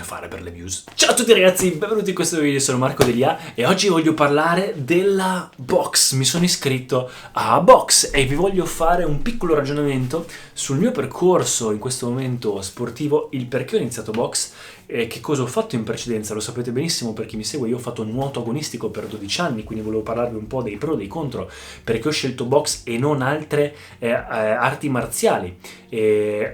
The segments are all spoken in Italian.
fare per le views. Ciao a tutti ragazzi, benvenuti in questo video, sono Marco Delia e oggi voglio parlare della box. Mi sono iscritto a Box e vi voglio fare un piccolo ragionamento sul mio percorso in questo momento sportivo, il perché ho iniziato Box e che cosa ho fatto in precedenza. Lo sapete benissimo per chi mi segue, io ho fatto nuoto agonistico per 12 anni, quindi volevo parlarvi un po' dei pro e dei contro, perché ho scelto Box e non altre arti marziali.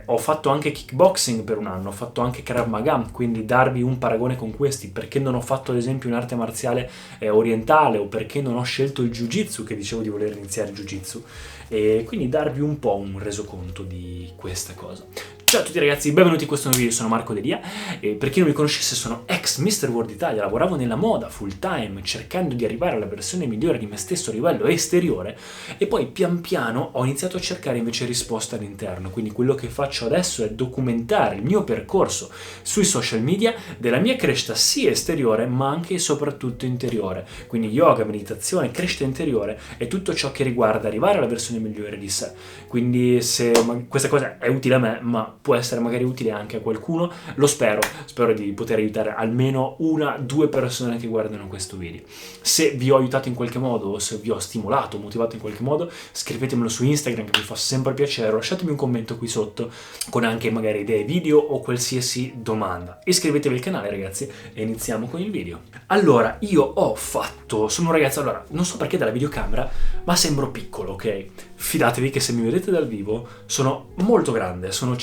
Ho fatto anche kickboxing per un anno, ho fatto anche Krav Maga, quindi darvi un paragone con questi, perché non ho fatto ad esempio un'arte marziale orientale, o perché non ho scelto il jiu-jitsu, che dicevo di voler iniziare il jiu-jitsu, e quindi darvi un po' un resoconto di questa cosa. Ciao a tutti ragazzi, benvenuti in questo nuovo video, sono Marco Delia e per chi non mi conoscesse sono ex Mr. World Italia, lavoravo nella moda full time cercando di arrivare alla versione migliore di me stesso a livello esteriore e poi pian piano ho iniziato a cercare invece risposte all'interno, quindi quello che faccio adesso è documentare il mio percorso sui social media della mia crescita sia esteriore ma anche e soprattutto interiore, quindi yoga, meditazione, crescita interiore e tutto ciò che riguarda arrivare alla versione migliore di sé. Quindi se questa cosa è utile a me ma può essere magari utile anche a qualcuno, lo spero di poter aiutare almeno una, due persone che guardano questo video. Se vi ho aiutato in qualche modo, o se vi ho stimolato, motivato in qualche modo, scrivetemelo su Instagram che mi fa sempre piacere, lasciatemi un commento qui sotto con anche magari idee video o qualsiasi domanda. Iscrivetevi al canale ragazzi e iniziamo con il video. Allora, sono un ragazzo, allora, non so perché dalla videocamera, ma sembro piccolo, ok? Fidatevi che se mi vedete dal vivo sono molto grande, sono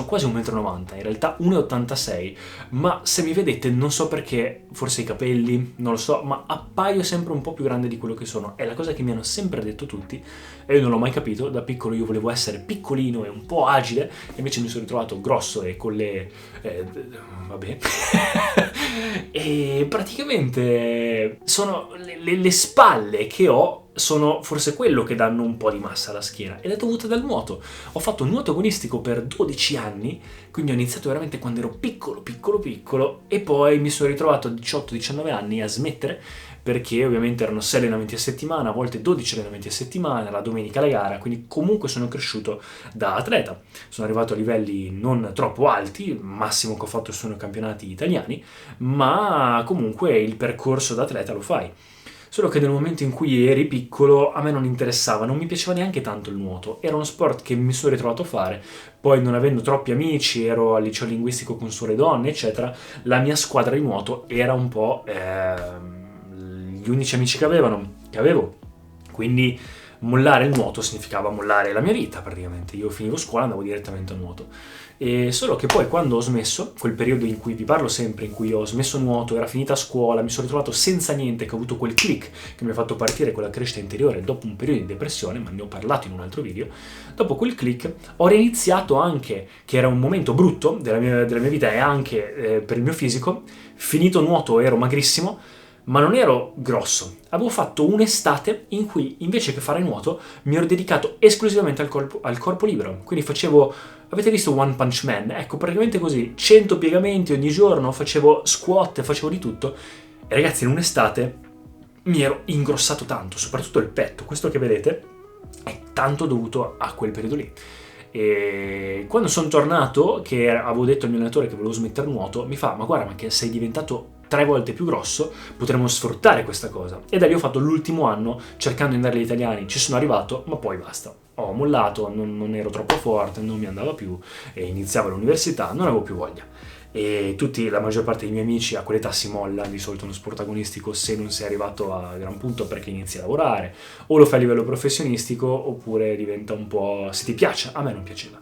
quasi 1,90 m, in realtà 1,86 m, ma se mi vedete non so perché, forse i capelli, non lo so, ma appaio sempre un po' più grande di quello che sono. È la cosa che mi hanno sempre detto tutti e io non l'ho mai capito. Da piccolo io volevo essere piccolino e un po' agile, e invece mi sono ritrovato grosso e con le... vabbè... e praticamente sono le spalle che ho sono forse quello che danno un po' di massa alla schiena ed è dovuta dal nuoto. Ho fatto nuoto agonistico per 12 anni, quindi ho iniziato veramente quando ero piccolo e poi mi sono ritrovato a 18-19 anni a smettere perché ovviamente erano 6 allenamenti a settimana, a volte 12 allenamenti a settimana, la domenica la gara, quindi comunque sono cresciuto da atleta. Sono arrivato a livelli non troppo alti, il massimo che ho fatto sono campionati italiani, ma comunque il percorso da atleta lo fai. Solo che nel momento in cui eri piccolo a me non interessava, non mi piaceva neanche tanto il nuoto, era uno sport che mi sono ritrovato a fare, poi non avendo troppi amici, ero al liceo linguistico con sole donne eccetera, la mia squadra di nuoto era un po' gli unici amici che avevo, quindi mollare il nuoto significava mollare la mia vita praticamente. Io finivo scuola e andavo direttamente a nuoto. E solo che poi quando ho smesso, quel periodo in cui vi parlo sempre, in cui ho smesso nuoto, era finita scuola, mi sono ritrovato senza niente, che ho avuto quel click che mi ha fatto partire con la crescita interiore dopo un periodo di depressione, ma ne ho parlato in un altro video. Dopo quel click ho reiniziato anche, che era un momento brutto della mia vita e anche per il mio fisico. Finito nuoto ero magrissimo, ma non ero grosso. Avevo fatto un'estate in cui invece che fare nuoto mi ero dedicato esclusivamente al corpo libero. Quindi facevo, avete visto One Punch Man? Ecco, praticamente così, 100 piegamenti ogni giorno, facevo squat, facevo di tutto. E ragazzi, in un'estate mi ero ingrossato tanto, soprattutto il petto. Questo che vedete è tanto dovuto a quel periodo lì. E quando sono tornato, che avevo detto al mio allenatore che volevo smettere il nuoto, mi fa: ma guarda, ma che sei diventato 3 volte più grosso, potremmo sfruttare questa cosa. E da lì ho fatto l'ultimo anno cercando di andare agli italiani, ci sono arrivato, ma poi basta. Ho mollato, non ero troppo forte, non mi andava più, e iniziavo l'università, non avevo più voglia. E la maggior parte dei miei amici a quell'età si molla di solito uno sport agonistico se non sei arrivato a gran punto, perché inizi a lavorare, o lo fai a livello professionistico, oppure diventa un po'... se ti piace, a me non piaceva.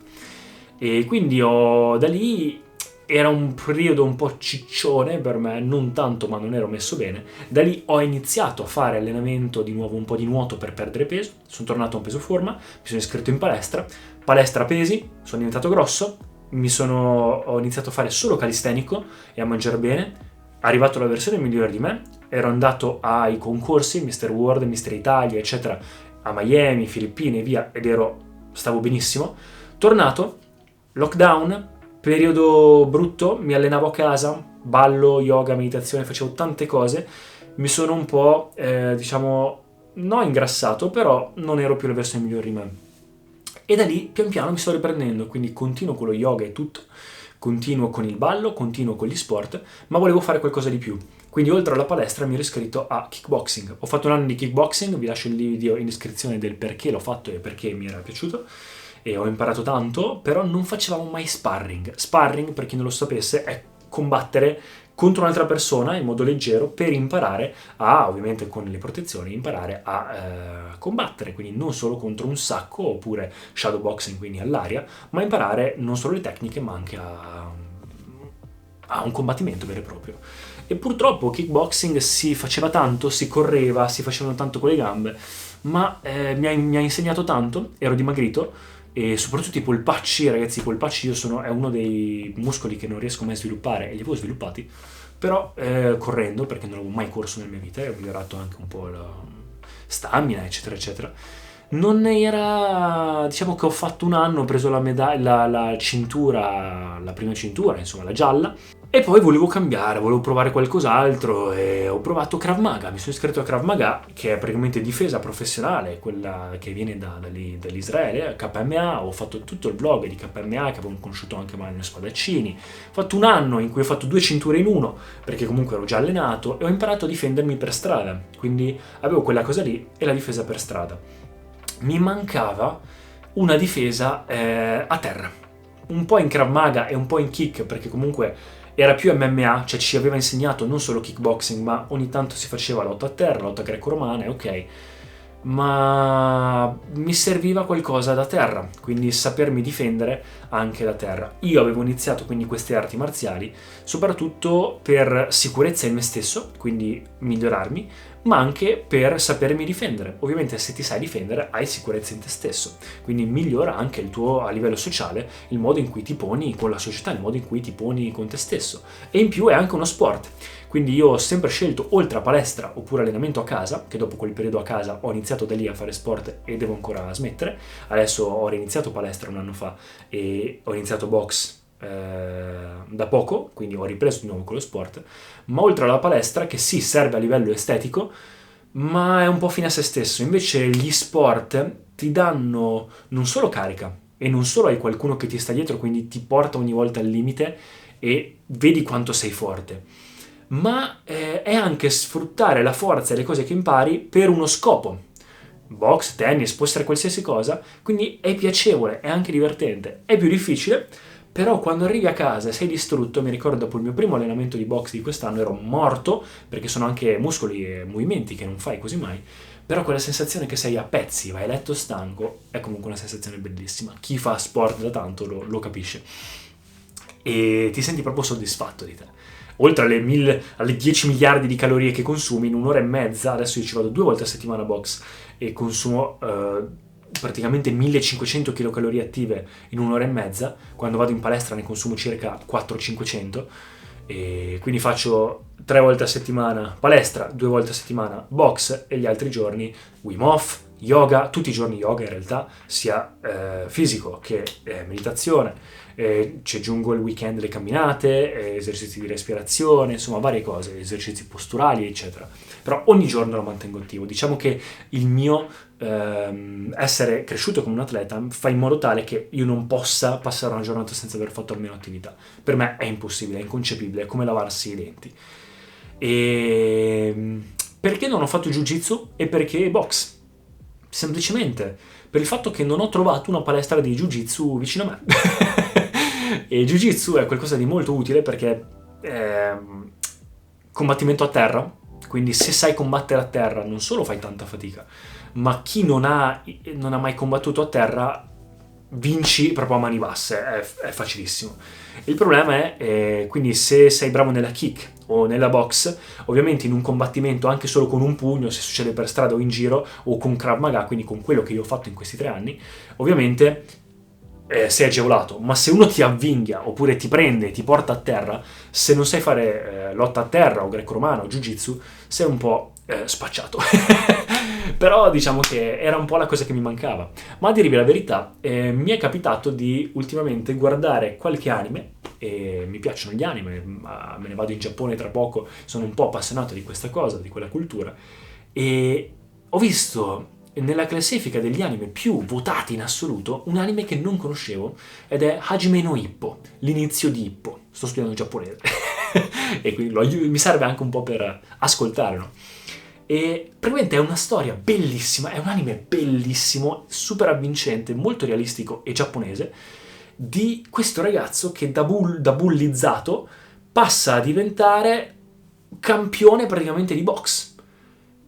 E quindi da lì... era un periodo un po' ciccione per me, non tanto, ma non ero messo bene. Da lì ho iniziato a fare allenamento di nuovo, un po' di nuoto per perdere peso. Sono tornato a un peso forma, mi sono iscritto in palestra pesi, sono diventato grosso, ho iniziato a fare solo calistenico e a mangiare bene. Arrivato alla versione migliore di me, ero andato ai concorsi, Mr. World, Mr. Italia, eccetera, a Miami, Filippine e via, stavo benissimo. Tornato, lockdown, periodo brutto, mi allenavo a casa, ballo, yoga, meditazione, facevo tante cose, mi sono un po', diciamo, non ingrassato, però non ero più la versione migliore di me. E da lì pian piano mi sto riprendendo, quindi continuo con lo yoga e tutto, continuo con il ballo, continuo con gli sport, ma volevo fare qualcosa di più. Quindi oltre alla palestra mi ero iscritto a kickboxing. Ho fatto un anno di kickboxing, vi lascio il video in descrizione del perché l'ho fatto e perché mi era piaciuto. E ho imparato tanto, però non facevamo mai sparring. Sparring, per chi non lo sapesse, è combattere contro un'altra persona in modo leggero per imparare a, ovviamente con le protezioni, imparare a combattere, quindi non solo contro un sacco oppure shadowboxing, quindi all'aria, ma imparare non solo le tecniche ma anche a un combattimento vero e proprio. E purtroppo kickboxing si faceva tanto, si correva, si facevano tanto con le gambe, ma mi ha insegnato tanto, ero dimagrito, e soprattutto i polpacci, ragazzi, i polpacci è uno dei muscoli che non riesco mai a sviluppare, e li avevo sviluppati, però correndo, perché non avevo mai corso nella mia vita, e ho migliorato anche un po' la stamina, eccetera, eccetera. Non era, diciamo che ho fatto un anno, ho preso la medaglia, la cintura, la prima cintura, insomma, la gialla, e poi volevo cambiare, volevo provare qualcos'altro e ho provato Krav Maga, mi sono iscritto a Krav Maga, che è praticamente difesa professionale, quella che viene dall'Israele, KMA, ho fatto tutto il blog di KMA, che avevo conosciuto anche Manuel Spadaccini, ho fatto un anno in cui ho fatto 2 cinture in uno, perché comunque ero già allenato, e ho imparato a difendermi per strada, quindi avevo quella cosa lì e la difesa per strada. Mi mancava una difesa a terra, un po' in Krav Maga e un po' in kick, perché comunque era più MMA, cioè ci aveva insegnato non solo kickboxing, ma ogni tanto si faceva lotta a terra, lotta greco-romana, ok, ma mi serviva qualcosa da terra, quindi sapermi difendere anche da terra. Io avevo iniziato quindi queste arti marziali soprattutto per sicurezza in me stesso, quindi migliorarmi, ma anche per sapermi difendere. Ovviamente se ti sai difendere hai sicurezza in te stesso, quindi migliora anche il tuo a livello sociale, il modo in cui ti poni con la società, il modo in cui ti poni con te stesso, e in più è anche uno sport. Quindi io ho sempre scelto, oltre a palestra oppure allenamento a casa, che dopo quel periodo a casa ho iniziato da lì a fare sport e devo ancora smettere. Adesso ho reiniziato palestra un anno fa e ho iniziato box da poco, quindi ho ripreso di nuovo con lo sport, ma oltre alla palestra, che sì serve a livello estetico, ma è un po' fine a se stesso. Invece gli sport ti danno non solo carica, e non solo hai qualcuno che ti sta dietro, quindi ti porta ogni volta al limite e vedi quanto sei forte, ma è anche sfruttare la forza e le cose che impari per uno scopo. Box, tennis, può essere qualsiasi cosa, quindi è piacevole, è anche divertente, è più difficile, però quando arrivi a casa e sei distrutto, mi ricordo dopo il mio primo allenamento di box di quest'anno ero morto, perché sono anche muscoli e movimenti che non fai così mai, però quella sensazione che sei a pezzi, vai a letto stanco, è comunque una sensazione bellissima. Chi fa sport da tanto lo capisce. E ti senti proprio soddisfatto di te. Oltre alle 10 miliardi di calorie che consumi in un'ora e mezza, adesso io ci vado 2 volte a settimana a box e consumo praticamente 1500 kcal attive in un'ora e mezza, quando vado in palestra ne consumo circa 400-500, e quindi faccio 3 volte a settimana palestra, 2 volte a settimana box e gli altri giorni Wim Hof, yoga, tutti i giorni yoga in realtà, sia fisico che meditazione. Ci aggiungo il weekend le camminate, esercizi di respirazione, insomma varie cose, esercizi posturali eccetera, però ogni giorno lo mantengo attivo. Diciamo che il mio essere cresciuto come un atleta fa in modo tale che io non possa passare una giornata senza aver fatto almeno attività. Per me è impossibile, è inconcepibile, è come lavarsi i denti. E perché non ho fatto jiu-jitsu e perché box? Semplicemente per il fatto che non ho trovato una palestra di jiu-jitsu vicino a me. E jiu-jitsu è qualcosa di molto utile perché è combattimento a terra, quindi se sai combattere a terra non solo fai tanta fatica, ma chi non ha mai combattuto a terra vinci proprio a mani basse, è facilissimo. Il problema è quindi se sei bravo nella kick o nella box, ovviamente in un combattimento anche solo con un pugno, se succede per strada o in giro, o con Krav Maga, quindi con quello che io ho fatto in questi 3 anni, ovviamente sei agevolato, ma se uno ti avvinghia oppure ti prende, ti porta a terra, se non sai fare lotta a terra o greco-romano o jiu-jitsu, sei un po' spacciato. Però diciamo che era un po' la cosa che mi mancava. Ma a dirvi la verità, mi è capitato di ultimamente guardare qualche anime, e mi piacciono gli anime, me ne vado in Giappone tra poco, sono un po' appassionato di questa cosa, di quella cultura, e ho visto nella classifica degli anime più votati in assoluto un anime che non conoscevo ed è Hajime no Ippo, l'inizio di Ippo. Sto studiando il giapponese e quindi mi serve anche un po' per ascoltare, no? E praticamente è una storia bellissima, è un anime bellissimo, super avvincente, molto realistico e giapponese, di questo ragazzo che da bullizzato passa a diventare campione praticamente di box.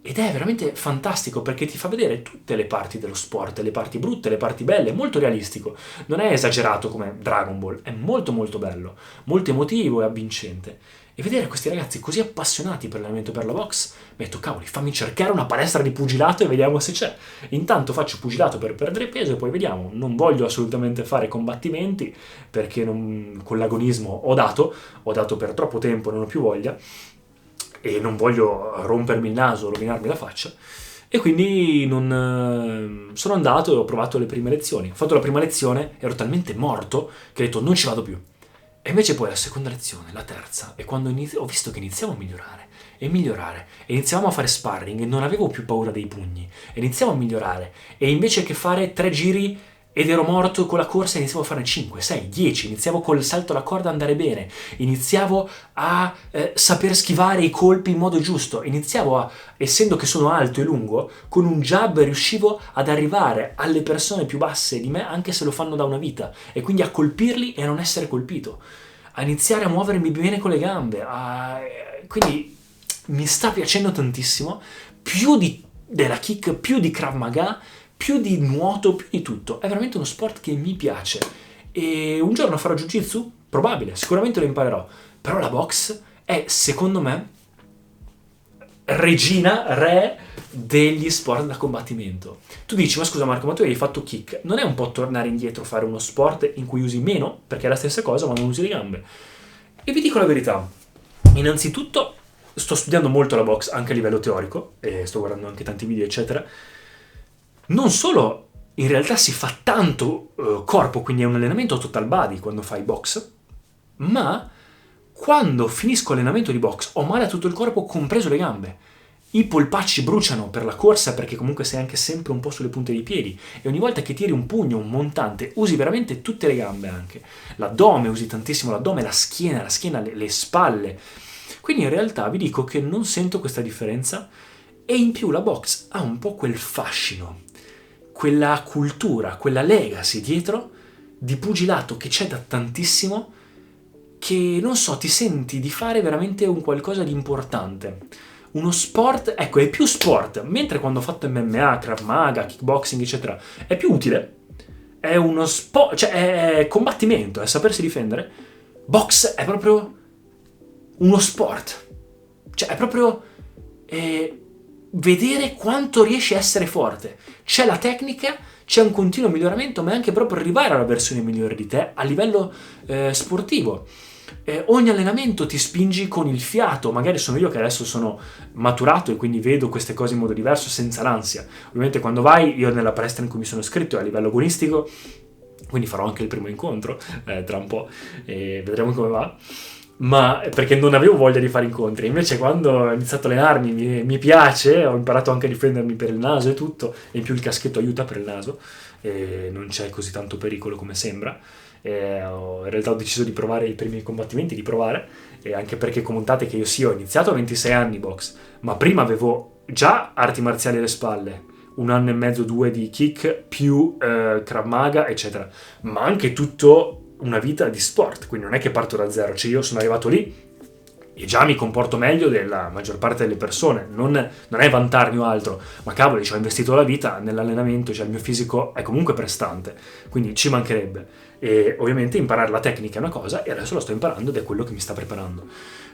Ed è veramente fantastico perché ti fa vedere tutte le parti dello sport, le parti brutte, le parti belle, è molto realistico. Non è esagerato come Dragon Ball, è molto molto bello, molto emotivo e avvincente. E vedere questi ragazzi così appassionati per l'allenamento per la box, mi ho detto, cavoli, fammi cercare una palestra di pugilato e vediamo se c'è. Intanto faccio pugilato per perdere peso e poi vediamo. Non voglio assolutamente fare combattimenti perché con l'agonismo ho dato per troppo tempo, non ho più voglia e non voglio rompermi il naso, rovinarmi la faccia. E quindi sono andato e ho provato le prime lezioni. Ho fatto la prima lezione, ero talmente morto che ho detto non ci vado più. E invece poi la seconda lezione, la terza, e quando ho visto che iniziavo a migliorare, e iniziavamo a fare sparring e non avevo più paura dei pugni, e iniziavo a migliorare, e invece che fare 3 giri ed ero morto con la corsa, iniziavo a farne 5, 6, 10, iniziavo col salto alla corda ad andare bene, iniziavo a saper schivare i colpi in modo giusto, essendo che sono alto e lungo, con un jab riuscivo ad arrivare alle persone più basse di me anche se lo fanno da una vita, e quindi a colpirli e a non essere colpito, a iniziare a muovermi bene con le gambe, quindi mi sta piacendo tantissimo, più della kick, più di Krav Maga, più di nuoto, più di tutto. È veramente uno sport che mi piace. E un giorno farò jiu-jitsu? Probabile, sicuramente lo imparerò. Però la box è, secondo me, re degli sport da combattimento. Tu dici, ma scusa Marco, ma tu hai fatto kick. Non è un po' tornare indietro, fare uno sport in cui usi meno, perché è la stessa cosa, ma non usi le gambe? E vi dico la verità. Innanzitutto, sto studiando molto la box, anche a livello teorico, e sto guardando anche tanti video, eccetera. Non solo in realtà si fa tanto corpo, quindi è un allenamento total body quando fai box, ma quando finisco l'allenamento di box ho male a tutto il corpo, compreso le gambe. I polpacci bruciano per la corsa perché comunque sei anche sempre un po' sulle punte dei piedi e ogni volta che tiri un pugno, un montante, usi veramente tutte le gambe anche. L'addome, usi tantissimo l'addome, la schiena, le spalle. Quindi in realtà vi dico che non sento questa differenza e in più la box ha un po' quel fascino, quella cultura, quella legacy dietro di pugilato che c'è da tantissimo, che non so, ti senti di fare veramente un qualcosa di importante. Uno sport, ecco, è più sport, mentre quando ho fatto MMA, Krav Maga, kickboxing, eccetera, è più utile, è uno sport, cioè è combattimento, è sapersi difendere. Box è proprio uno sport, cioè è proprio vedere quanto riesci a essere forte. C'è la tecnica, c'è un continuo miglioramento, ma è anche proprio arrivare alla versione migliore di te a livello sportivo. Ogni allenamento ti spingi con il fiato, magari sono io che adesso sono maturato e quindi vedo queste cose in modo diverso senza l'ansia. Ovviamente quando vai, io nella palestra in cui mi sono iscritto è a livello agonistico, quindi farò anche il primo incontro tra un po' e vedremo come va. Ma perché non avevo voglia di fare incontri, invece quando ho iniziato a allenarmi mi piace, ho imparato anche a difendermi per il naso e tutto, e in più il caschetto aiuta per il naso e non c'è così tanto pericolo come sembra. In realtà ho deciso di provare i primi combattimenti, e anche perché commentate che io ho iniziato a 26 anni box, ma prima avevo già arti marziali alle spalle, 1 anno e mezzo, 2 di kick più Krav Maga eccetera, ma anche tutto una vita di sport, quindi non è che parto da zero, cioè io sono arrivato lì e già mi comporto meglio della maggior parte delle persone, non è vantarmi o altro, ma cavolo, ci ho investito la vita nell'allenamento, cioè il mio fisico è comunque prestante, quindi ci mancherebbe. E ovviamente imparare la tecnica è una cosa e adesso lo sto imparando ed è quello che mi sta preparando.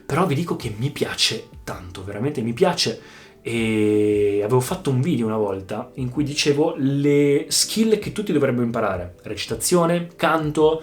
Però vi dico che mi piace tanto, veramente mi piace, e avevo fatto un video una volta in cui dicevo le skill che tutti dovrebbero imparare: recitazione, canto,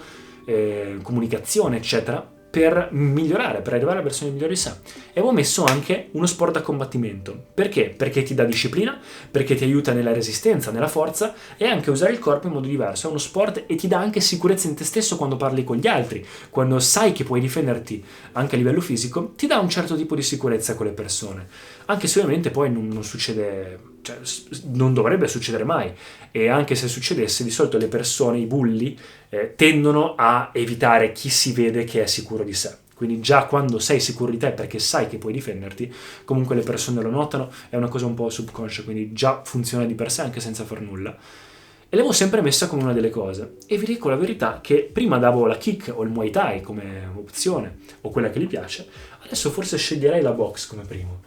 comunicazione, eccetera, per migliorare, per arrivare alla versione migliore di sé. E avevo messo anche uno sport da combattimento. Perché? Perché ti dà disciplina, perché ti aiuta nella resistenza, nella forza e anche usare il corpo in modo diverso. È uno sport e ti dà anche sicurezza in te stesso quando parli con gli altri, quando sai che puoi difenderti anche a livello fisico, ti dà un certo tipo di sicurezza con le persone. Anche se ovviamente poi non succede cioè, non dovrebbe succedere mai, e anche se succedesse, di solito le persone, i bulli, tendono a evitare chi si vede che è sicuro di sé. Quindi già quando sei sicuro di te perché sai che puoi difenderti, comunque le persone lo notano, è una cosa un po' subconscia, quindi già funziona di per sé anche senza far nulla. E l'avevo sempre messa come una delle cose. E vi dico la verità che prima davo la kick o il Muay Thai come opzione, o quella che gli piace, adesso forse sceglierei la box come primo.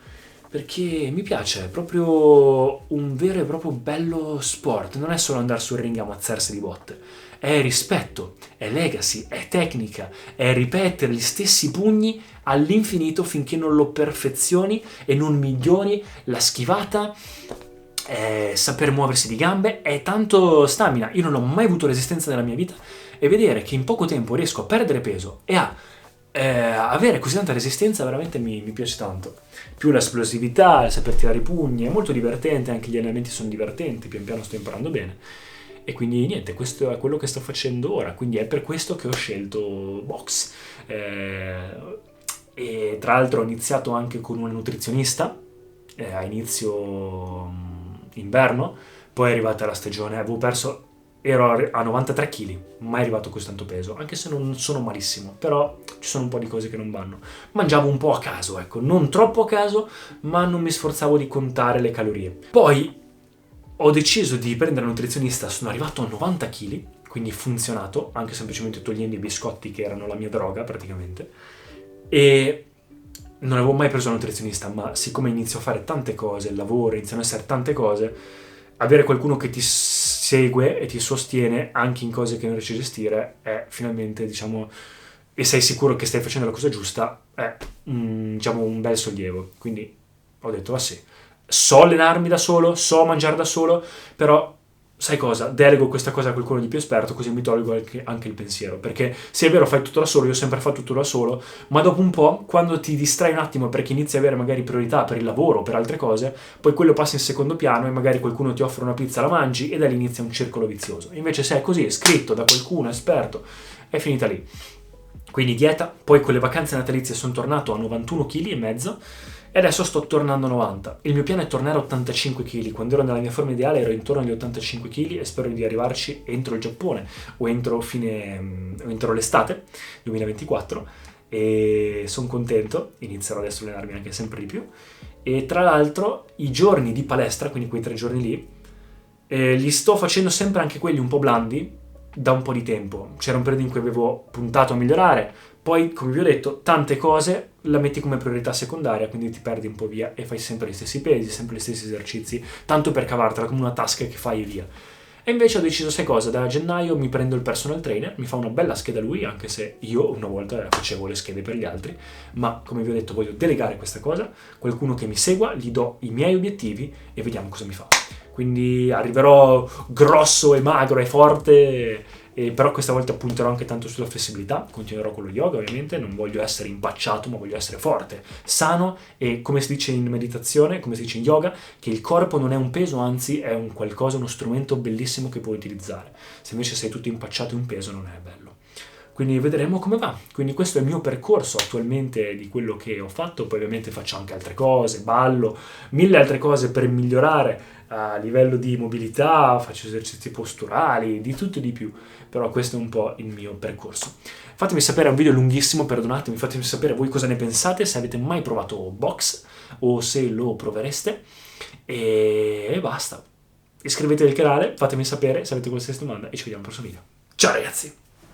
Perché mi piace, è proprio un vero e proprio bello sport, non è solo andare sul ring a ammazzarsi di botte, è rispetto, è legacy, è tecnica, è ripetere gli stessi pugni all'infinito finché non lo perfezioni e non migliori la schivata, è saper muoversi di gambe, è tanto stamina. Io non ho mai avuto resistenza nella mia vita e vedere che in poco tempo riesco a perdere peso e a avere così tanta resistenza veramente mi piace tanto. Più l'esplosività, il saper tirare i pugni, è molto divertente, anche gli allenamenti sono divertenti, pian piano sto imparando bene. E quindi niente, questo è quello che sto facendo ora, quindi è per questo che ho scelto box. E tra l'altro ho iniziato anche con una nutrizionista a inizio inverno, poi è arrivata la stagione, ero a 93 kg, mai arrivato a così tanto peso, anche se non sono malissimo, però ci sono un po' di cose che non vanno. Mangiavo un po' a caso, ecco, non troppo a caso, ma non mi sforzavo di contare le calorie. Poi ho deciso di prendere la nutrizionista, sono arrivato a 90 kg, quindi funzionato, anche semplicemente togliendo i biscotti che erano la mia droga praticamente, e non avevo mai preso un nutrizionista, ma siccome inizio a fare tante cose, il lavoro, iniziano ad essere tante cose, avere qualcuno che ti segue e ti sostiene anche in cose che non riesci a gestire è finalmente, diciamo, e sei sicuro che stai facendo la cosa giusta, è diciamo un bel sollievo. Quindi ho detto, ah sì, so allenarmi da solo, so mangiare da solo, però sai cosa? Delego questa cosa a qualcuno di più esperto, così mi tolgo anche il pensiero. Perché se è vero, fai tutto da solo, io ho sempre fatto tutto da solo, ma dopo un po', quando ti distrai un attimo perché inizi a avere magari priorità per il lavoro o per altre cose, poi quello passa in secondo piano e magari qualcuno ti offre una pizza, la mangi e da lì inizia un circolo vizioso. Invece se è così, scritto da qualcuno esperto, è finita lì. Quindi dieta, poi con le vacanze natalizie sono tornato a 91,5 kg e adesso sto tornando a 90. Il mio piano è tornare a 85 kg. Quando ero nella mia forma ideale ero intorno agli 85 kg e spero di arrivarci entro il Giappone o entro l'estate 2024 e sono contento, inizierò adesso a allenarmi anche sempre di più. E tra l'altro i giorni di palestra, quindi quei 3 giorni lì, li sto facendo sempre anche quelli un po' blandi da un po' di tempo. C'era un periodo in cui avevo puntato a migliorare, poi come vi ho detto tante cose la metti come priorità secondaria, quindi ti perdi un po' via e fai sempre gli stessi pesi, sempre gli stessi esercizi, tanto per cavartela come una tasca che fai e via. E invece ho deciso, sai cosa, da gennaio mi prendo il personal trainer, mi fa una bella scheda lui, anche se io una volta facevo le schede per gli altri, ma come vi ho detto voglio delegare questa cosa, qualcuno che mi segua, gli do i miei obiettivi e vediamo cosa mi fa. Quindi arriverò grosso e magro e forte, però questa volta punterò anche tanto sulla flessibilità, continuerò con lo yoga ovviamente, non voglio essere impacciato ma voglio essere forte, sano e come si dice in meditazione, come si dice in yoga, che il corpo non è un peso, anzi è un qualcosa, uno strumento bellissimo che puoi utilizzare. Se invece sei tutto impacciato in un peso non è bello. Quindi vedremo come va. Quindi questo è il mio percorso attualmente di quello che ho fatto, poi ovviamente faccio anche altre cose, ballo, 1000 altre cose per migliorare a livello di mobilità, faccio esercizi posturali, di tutto e di più, però questo è un po' il mio percorso. Fatemi sapere, è un video lunghissimo, perdonatemi, fatemi sapere voi cosa ne pensate, se avete mai provato box o se lo provereste e basta. Iscrivetevi al canale, fatemi sapere se avete qualsiasi domanda e ci vediamo al prossimo video. Ciao ragazzi!